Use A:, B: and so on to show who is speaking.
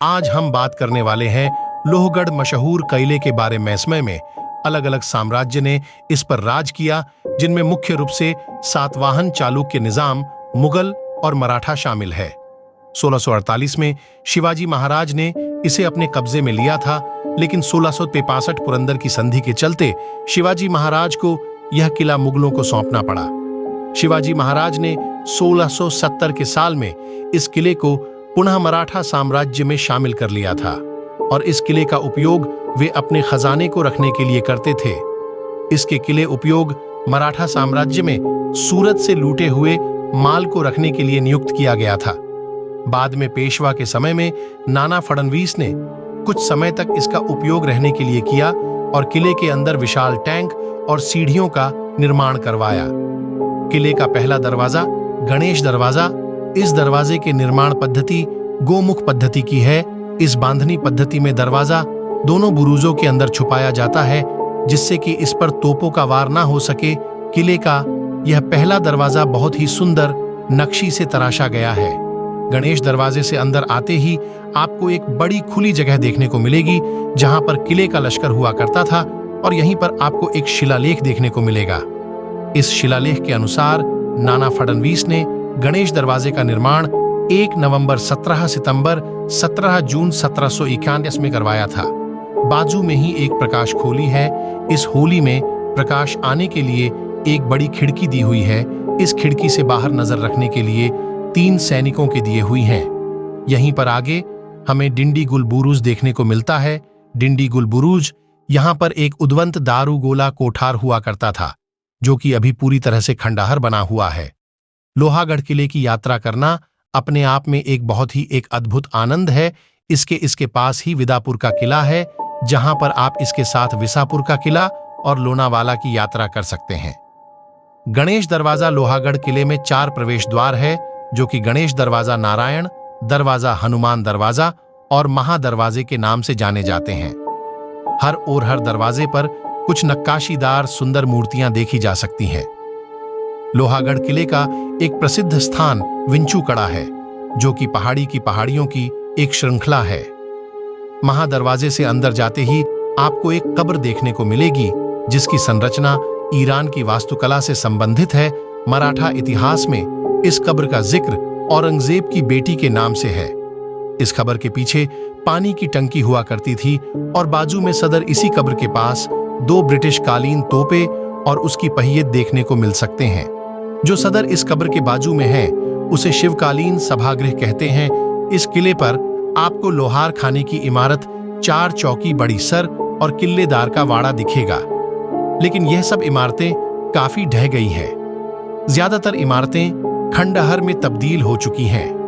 A: आज हम बात करने वाले हैं लोहगढ़ मशहूर किले के बारे में। इसमें अलग अलग साम्राज्य ने इस पर राज किया, जिनमें मुख्य रूप से सातवाहन चालुक्य निजाम, मुगल और मराठा शामिल है। 1648 में शिवाजी महाराज ने इसे अपने कब्जे में लिया था, लेकिन 1663 पुरंदर की संधि के चलते शिवाजी महाराज को यह किला मुगलों को सौंपना पड़ा। शिवाजी महाराज ने 1670 के साल में इस किले को पुनः मराठा साम्राज्य में शामिल कर लिया था और इस किले का उपयोग वे अपने खजाने को रखने के लिए करते थे। इसके किले उपयोग मराठा साम्राज्य में सूरत से लूटे हुए माल को रखने के लिए नियुक्त किया गया था। बाद में पेशवा के समय में नाना फडणवीस ने कुछ समय तक इसका उपयोग रहने के लिए किया और किले के अंदर विशाल टैंक और सीढ़ियों का निर्माण करवाया। किले का पहला दरवाजा गणेश दरवाजा, इस दरवाजे के निर्माण पद्धति गोमुख पद्धति की है। इस बांधनी पद्धति में दरवाजा दोनों बुरुजों के अंदर छुपाया जाता है, जिससे कि इस पर तोपों का वार ना हो सके। किले का यह पहला दरवाजा बहुत ही सुंदर नक्शी से तराशा गया है। गणेश दरवाजे से अंदर आते ही आपको एक बड़ी खुली जगह देखने को मिलेगी, जहां पर किले का लश्कर हुआ करता था, और यहीं पर आपको एक शिलालेख देखने को मिलेगा। इस शिलालेख के अनुसार नाना फडणवीस ने गणेश दरवाजे का निर्माण 1 नवंबर 17 सितंबर 17 जून 1791 में करवाया था। बाजू में ही एक प्रकाश खोली है। इस होली में प्रकाश आने के लिए एक बड़ी खिड़की दी हुई है। इस खिड़की से बाहर नजर रखने के लिए 3 सैनिकों के दिए हुई हैं। यहीं पर आगे हमें डिंडी गुल बुरुज देखने को मिलता है। डिंडी गुल बुरुज, यहाँ पर एक उद्वंत दारू गोला कोठार हुआ करता था, जो कि अभी पूरी तरह से खंडहर बना हुआ है। लोहागढ़ किले की यात्रा करना अपने आप में एक बहुत ही एक अद्भुत आनंद है। इसके पास ही विदापुर का किला है, जहां पर आप इसके साथ विसापुर का किला और लोनावाला की यात्रा कर सकते हैं। गणेश दरवाजा लोहागढ़ किले में 4 प्रवेश द्वार है, जो कि गणेश दरवाजा, नारायण दरवाजा, हनुमान दरवाजा और महादरवाजे के नाम से जाने जाते हैं। हर दरवाजे पर कुछ नक्काशीदार सुंदर मूर्तियां देखी जा सकती हैं। लोहागढ़ किले का एक प्रसिद्ध स्थान विंचूकड़ा है, जो कि पहाड़ियों की एक श्रृंखला है। महादरवाजे से अंदर जाते ही आपको एक कब्र देखने को मिलेगी, जिसकी संरचना ईरान की वास्तुकला से संबंधित है। मराठा इतिहास में इस कब्र का जिक्र औरंगजेब की बेटी के नाम से है। इस कब्र के पीछे पानी की टंकी हुआ करती थी और बाजू में सदर इसी कब्र के पास 2 ब्रिटिश कालीन तोपे और उसकी पहियत देखने को मिल सकते हैं। जो सदर इस कब्र के बाजू में है, उसे शिवकालीन सभागृह कहते हैं। इस किले पर आपको लोहार खाने की इमारत, 4 चौकी, बड़ी सर और किल्लेदार का वाड़ा दिखेगा, लेकिन यह सब इमारतें काफी ढह गई हैं। ज्यादातर इमारतें खंडहर में तब्दील हो चुकी हैं।